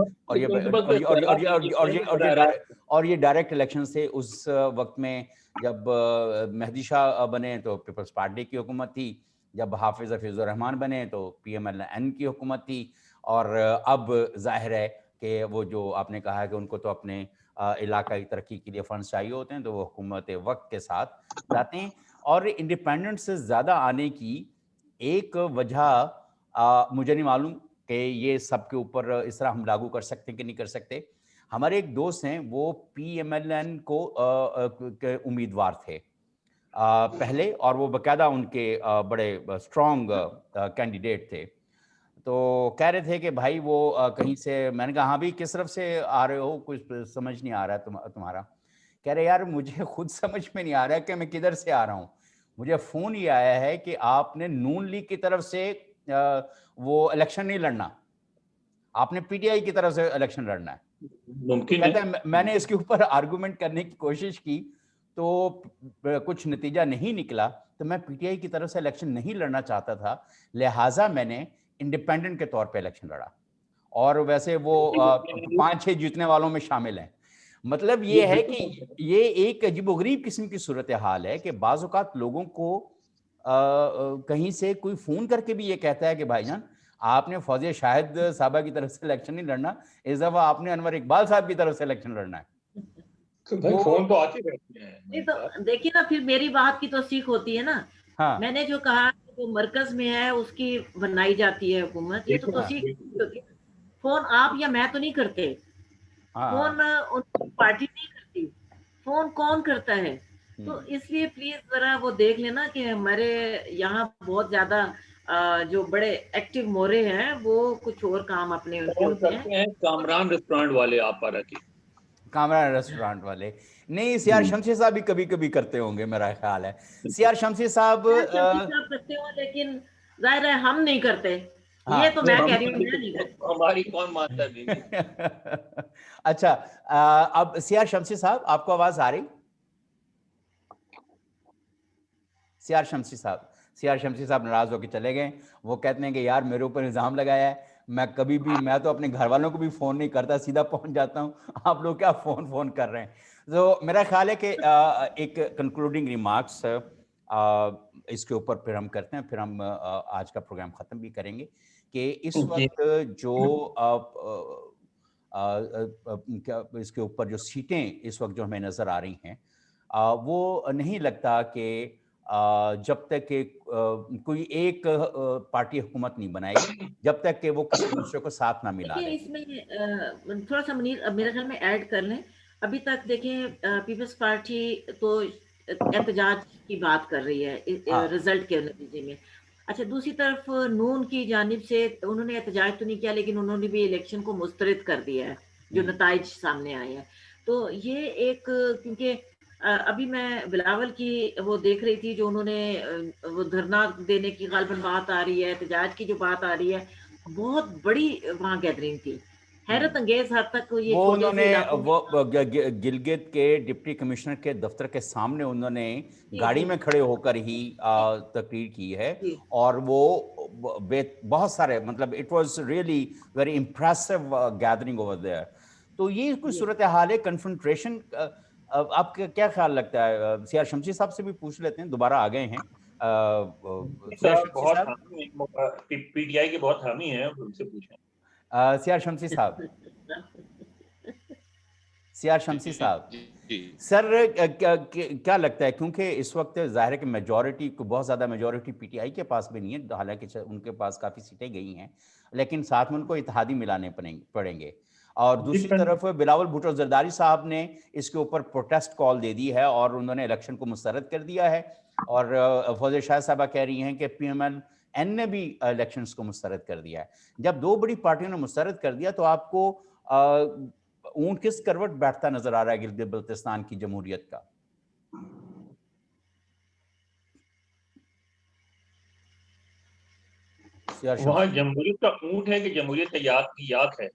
اور یہ ڈائریکٹ الیکشن تھے. اس وقت میں جب مہدی شاہ بنے تو پیپلز پارٹی کی حکومت تھی، جب حافظ الرحمان بنے تو PMLN کی حکومت تھی، اور اب ظاہر ہے کہ وہ جو آپ نے کہا ہے کہ ان کو تو اپنے علاقائی ترقی کے لیے فنڈز چاہیے ہوتے ہیں، تو وہ حکومت وقت کے ساتھ جاتے ہیں. اور انڈیپینڈنٹ سے زیادہ آنے کی ایک وجہ مجھے نہیں معلوم کہ یہ سب کے اوپر اس طرح ہم لاگو کر سکتے ہیں کہ نہیں کر سکتے. ہمارے ایک دوست ہیں وہ PMLN کو امیدوار تھے پہلے، اور وہ باقاعدہ ان کے بڑے اسٹرانگ کینڈیڈیٹ تھے. تو کہہ رہے تھے کہ بھائی وہ کہیں سے، میں نے کہا ہاں بھی کس طرف سے آ رہے ہو، کچھ سمجھ نہیں آ رہا ہے تمہارا. کہہ رہے یار مجھے خود سمجھ میں نہیں آ رہا ہے کہ میں کدھر سے آ رہا ہوں. مجھے فون یہ آیا ہے کہ آپ نے نون لیگ کی طرف سے وہ الیکشن نہیں لڑنا, آپ نے پی ٹی آئی کی طرف سے الیکشن لڑنا ہے. ممکن ہے میں نے اس کے اوپر آرگومنٹ کرنے کی کوشش کی تو کچھ نتیجہ نہیں نکلا, تو میں پی ٹی آئی کی طرف سے الیکشن نہیں لڑنا چاہتا تھا, لہٰذا میں نے انڈیپینڈنٹ کے طور پہ الیکشن لڑا, اور ویسے وہ 5-6 جیتنے والوں میں شامل ہیں. مطلب یہ ہے کہ یہ ایک عجیب و غریب قسم کی صورتحال ہے کہ بعض اوقات لوگوں کو کہیں سے کوئی فون کر کے بھی یہ کہتا ہے کہ بھائی جان آپ نے فوزیہ شاہد صاحبہ کی طرف سے الیکشن نہیں لڑنا, اس دفعہ آپ نے انور اقبال صاحب کی طرف سے الیکشن لڑنا ہے. فون تو آتے رہتے ہیں. تو دیکھیے نا, پھر میری بات کی تو سیکھ ہوتی ہے نا. میں نے جو کہا جو مرکز میں ہے اس کی بنائی جاتی ہے حکومت, یہ تو سیکھ ہوتی ہے. فون آپ یا میں تو نہیں کرتے, فون پارٹی نہیں کرتی, فون کون کرتا ہے. تو اس لیے پلیز ذرا وہ دیکھ لینا کہ ہمارے یہاں بہت زیادہ جو بڑے ایکٹیو مورے ہیں وہ کچھ اور کام اپنے ہوتے ہیں. کامران ریسٹورانٹ والے آپ پر رکھے, کامران ریسٹورانٹ والے نہیں, سیار شمسی صاحب بھی کبھی کبھی کرتے ہوں گے میرا خیال ہے. سیار شمسی صاحب کرتے ہوں, لیکن ظاہر ہے ہم نہیں کرتے. یہ تو میں کہہ رہی ہوں, ہماری کون مانتا نہیں. اچھا, اب سیار شمسی صاحب آپ کو آواز آ رہی؟ سیار شمسی صاحب ناراض ہو کے چلے گئے. وہ کہتے ہیں کہ یار میرے اوپر الزام لگایا ہے, میں تو اپنے گھر والوں کو بھی فون نہیں کرتا, سیدھا پہنچ جاتا ہوں, آپ لوگ کیا فون کر رہے ہیں. تو میرا خیال ہے کہ ایک کنکلوڈنگ ریمارکس اس کے اوپر پھر ہم کرتے ہیں, پھر ہم آج کا پروگرام ختم بھی کریں گے کہ اس وقت جو اس کے اوپر جو سیٹیں اس وقت جو ہمیں نظر آ رہی ہیں, وہ نہیں لگتا کہ جب تک کہ کوئی ایک پارٹی حکومت نہیں بنائے گی, جب تک کہ وہ کسی دوسرے کو ساتھ نہ ملا لے. اس میں تھوڑا سا منیر میرے خیال میں ایڈ کر لیں. ابھی تک دیکھیں پیپلز پارٹی تو احتجاج کی بات کر رہی ہے رزلٹ کے نتیجے میں. اچھا, دوسری طرف نون کی جانب سے انہوں نے احتجاج تو نہیں کیا, لیکن انہوں نے بھی الیکشن کو مسترد کر دیا ہے جو نتائج سامنے آئے ہیں. تو یہ ایک, کیونکہ ابھی میں بلاول کی وہ دیکھ رہی تھی جو انہوں نے وہ دھرنا دینے کی غالباً بات آ رہی ہے, احتجاج کی جو بات آ رہی ہے, بہت بڑی وہاں گیدرنگ تھی, حیرت انگیز حد تک. یہ وہ چھوٹے انہوں سے نے علاقوں گلگت کے ڈپٹی کمشنر کے دفتر کے سامنے انہوں نے گاڑی میں کھڑے ہو کر ہی تقریر کی ہے, اور وہ بہت سارے, مطلب it was really very impressive gathering over there. تو یہ کوئی صورتحال ہے کنفرنٹریشن. آپ کا کیا خیال لگتا ہے؟ سیار شمسی صاحب سے بھی پوچھ لیتے ہیں, دوبارہ آ گئے ہیں. پی ٹی آئی کے بہت حامی ہیں, ان سے پوچھیں. سیار شمسی صاحب سر کیا لگتا ہے, کیونکہ اس وقت ظاہر ہے کہ میجورٹی کو, بہت زیادہ میجورٹی پی ٹی آئی کے پاس بھی نہیں ہے, حالانکہ ان کے پاس کافی سیٹیں گئی ہیں, لیکن ساتھ میں ان کو اتحادی ملانے پڑیں گے. اور دوسری طرف بلاول بھٹو زرداری صاحب نے اس کے اوپر پروٹیسٹ کال دے دی ہے اور انہوں نے الیکشن کو مسترد کر دیا ہے, اور فوزیہ شاہد صاحبہ کہہ رہی ہیں کہ پی ایم این نے بھی الیکشنز کو مسترد کر دیا ہے. جب دو بڑی پارٹیوں نے مسترد کر دیا تو آپ کو اونٹ کس کروٹ بیٹھتا نظر آ رہا ہے گلگت بلتستان کی جمہوریت کا؟ وہاں جمہوریت کا اونٹ ہے کہ جمہوریت کا یاک ہے؟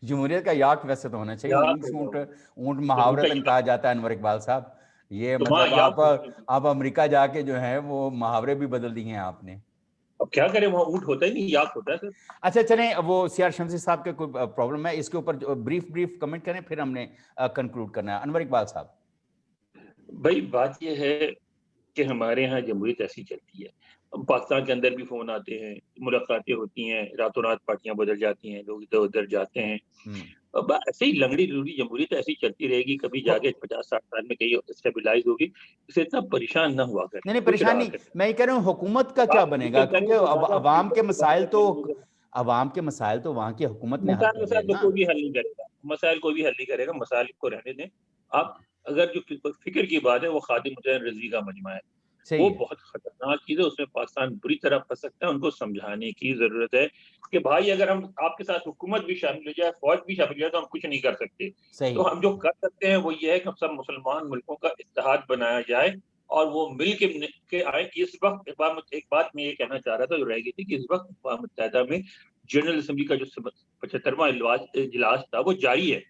جمہوریت کا یاک ویسے تو ہونا چاہیے. اونٹ محاورتاً کہا جاتا ہے انور اقبال صاحب. یہ مطلب آپ امریکہ جا کے جو ہے وہ محاورے بھی بدل دیے ہیں آپ نے. اب کیا کریں, وہاں اونٹ ہوتا ہی نہیں, یاک ہوتا ہے سر. اچھا چلیں, وہ سیار شمسی صاحب کے کوئی پرابلم ہے, اس کے اوپر بریف کمنٹ کریں, پھر ہم نے کنکلوڈ کرنا ہے. انور اقبال صاحب. بھائی بات یہ ہے کہ ہمارے ہاں جمہوریت ایسی چلتی ہے. پاکستان کے اندر بھی فون آتے ہیں, ملاقاتیں ہوتی ہیں, راتوں رات پارٹیاں بدل جاتی ہیں, لوگ ادھر ادھر جاتے ہیں. ایسے ہی لنگڑی لوڑی جمہوریت ایسی چلتی رہے گی, کبھی جا کے 50-60 سال میں کہیں اسٹیبلائز ہوگی. اسے اتنا پریشان نہ ہوا کریں. نہیں پریشان نہیں, میں یہ کہہ رہا ہوں حکومت کا کیا بنے گا, کیونکہ عوام کے مسائل تو وہاں کی حکومت نے حل مسائل تو کوئی بھی حل نہیں کرے گا, مسائل کوئی بھی حل نہیں کرے گا. مسائل کو رہنے دیں آپ. اگر جو فکر کی بات ہے وہ خادم حسین رضوی کا مجمع ہے, وہ بہت خطرناک چیز ہے, اس میں پاکستان بری طرح پھنس سکتا ہے. ان کو سمجھانے کی ضرورت ہے کہ بھائی اگر ہم آپ کے ساتھ حکومت بھی شامل ہو جائے, فوج بھی شامل ہو جائے, تو ہم کچھ نہیں کر سکتے. تو ہم جو کر سکتے ہیں وہ یہ ہے کہ سب مسلمان ملکوں کا اتحاد بنایا جائے, اور وہ مل کے آئے. اس وقت ایک بات میں یہ کہنا چاہ رہا تھا جو رہ گئی تھی کہ اس وقت اقوام متحدہ میں جنرل اسمبلی کا جو 75واں اجلاس تھا وہ جاری ہے,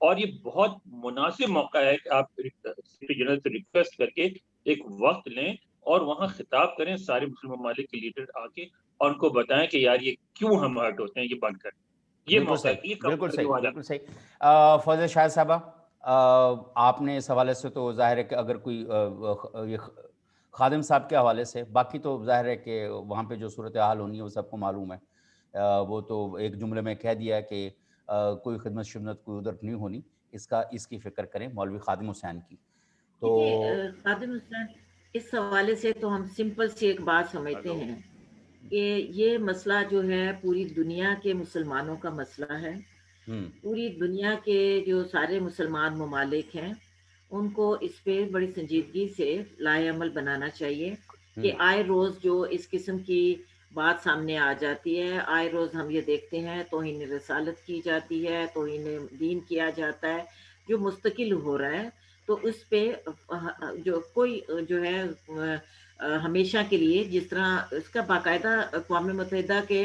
اور یہ بہت مناسب موقع ہے کہ آپ سیکریٹری جنرل سے ریکویسٹ کر کے ایک وقت لیں اور وہاں خطاب کریں سارے مسلم ممالک کے لیڈر آ کے, اور ان کو بتائیں کہ یار یہ کیوں ہم ہرٹ ہوتے ہیں, یہ بند کریں. یہ موقع ہے. بالکل صحیح. فوزیہ شاہد صاحبہ, آپ نے اس حوالے سے تو ظاہر ہے کہ اگر کوئی خادم صاحب کے حوالے سے, باقی تو ظاہر ہے کہ وہاں پہ جو صورتحال ہونی ہے وہ سب کو معلوم ہے, وہ تو ایک جملے میں کہہ دیا کہ کوئی خدمت شدت کوئی ادھر نہیں ہونی, اس کی فکر کریں مولوی خادم حسین کی. تو خادم حسین اس حوالے سے تو ہم سمپل سی ایک بات سمجھتے ہیں کہ یہ مسئلہ جو ہے پوری دنیا کے مسلمانوں کا مسئلہ ہے. پوری دنیا کے جو سارے مسلمان ممالک ہیں ان کو اس پہ بڑی سنجیدگی سے لائحہ عمل بنانا چاہیے کہ آئے روز جو اس قسم کی بات سامنے آ جاتی ہے, آئے روز ہم یہ دیکھتے ہیں توہین رسالت کی جاتی ہے, توہین دین کیا جاتا ہے, جو مستقل ہو رہا ہے. تو اس پہ جو کوئی جو ہے ہمیشہ کے لیے, جس طرح اس کا باقاعدہ اقوام متحدہ کے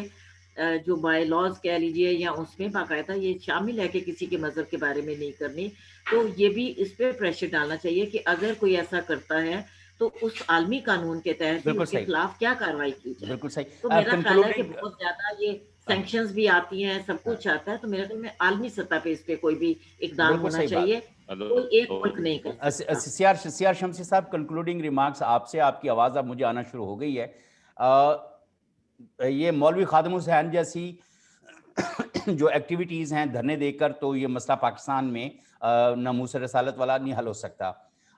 جو بائی لاز کہہ لیجیے یا اس میں باقاعدہ یہ شامل ہے کہ کسی کے مذہب کے بارے میں نہیں کرنی, تو یہ بھی اس پہ پریشر ڈالنا چاہیے کہ اگر کوئی ایسا کرتا ہے تو اس عالمی قانون کے تحت اس کے خلاف کیا کارروائی کی جائے. بالکل صحیح. تو میرا خیال ہے کہ بہت زیادہ یہ سینکشنز بھی آتی ہیں, سب کچھ آتا ہے, تو میرے خیال میں عالمی سطح پہ اس پہ کوئی بھی اقدام ہونا چاہیے. کوئی ایک ملک نہیں کر سکتا. سیار شمسی صاحب, کنکلوڈنگ ریمارکس آپ سے. آپ کی آواز اب مجھے آنا شروع ہو گئی ہے. یہ مولوی خادم حسین جیسی جو ایکٹیویٹیز ہیں دھرنے دے کر, تو یہ مسئلہ پاکستان میں ناموس رسالت والا نہیں حل ہو سکتا.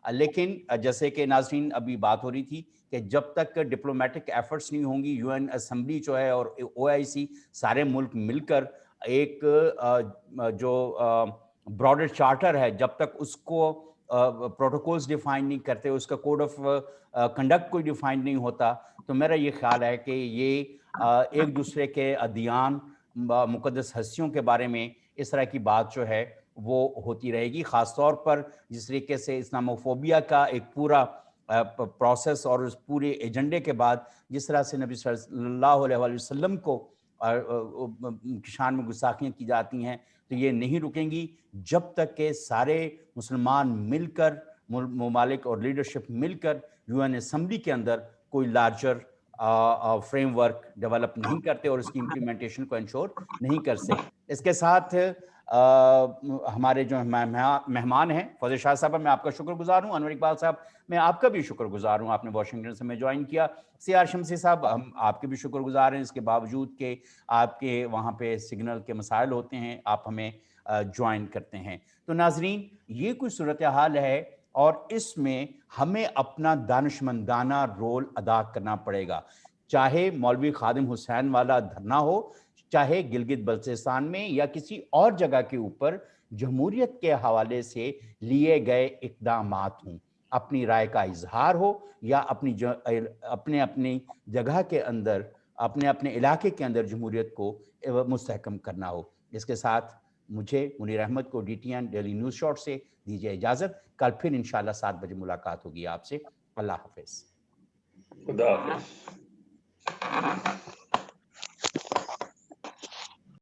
لیکن جیسے کہ ناظرین ابھی بات ہو رہی تھی کہ جب تک ڈپلومیٹک ایفرٹس نہیں ہوں گی, یو این اسمبلی جو ہے اور OIC سارے ملک مل کر ایک جو براڈر چارٹر ہے, جب تک اس کو پروٹوکولز ڈیفائن نہیں کرتے, اس کا کوڈ آف کنڈکٹ کوئی ڈیفائن نہیں ہوتا, تو میرا یہ خیال ہے کہ یہ ایک دوسرے کے ادیان, مقدس ہستیوں کے بارے میں اس طرح کی بات جو ہے وہ ہوتی رہے گی. خاص طور پر جس طریقے سے اسلاموفوبیا کا ایک پورا پروسیس اور اس پورے ایجنڈے کے بعد جس طرح سے نبی صلی اللہ علیہ وسلم کو شان میں گستاخیاں کی جاتی ہیں, تو یہ نہیں رکیں گی جب تک کہ سارے مسلمان مل کر, ممالک اور لیڈرشپ مل کر UN اسمبلی کے اندر کوئی لارجر فریم ورک ڈیولپ نہیں کرتے اور اس کی امپلیمنٹیشن کو انشور نہیں کر سکتے. اس کے ساتھ ہمارے جو مہمان ہیں, فوزیہ شاہ صاحبہ میں آپ کا شکر گزار ہوں. انور اقبال صاحب میں آپ کا بھی شکر گزار ہوں, آپ نے واشنگٹن سے میں جوائن کیا. سیار شمسی صاحب ہم آپ کے بھی شکر گزار ہیں, اس کے باوجود کہ آپ کے وہاں پہ سگنل کے مسائل ہوتے ہیں, آپ ہمیں جوائن کرتے ہیں. تو ناظرین, یہ کوئی صورتحال ہے اور اس میں ہمیں اپنا دانشمندانہ رول ادا کرنا پڑے گا. چاہے مولوی خادم حسین والا دھرنا ہو, چاہے گلگت بلتستان میں یا کسی اور جگہ کے اوپر جمہوریت کے حوالے سے لیے گئے اقدامات ہوں, اپنی رائے کا اظہار ہو یا اپنی جگہ کے اندر, اپنے علاقے کے اندر جمہوریت کو مستحکم کرنا ہو. اس کے ساتھ مجھے منیر احمد کو DTN ڈیلی نیوز شارٹ سے دیجیے اجازت. کل پھر انشاءاللہ 7 بجے ملاقات ہوگی آپ سے. اللہ حافظ. خدا حافظ.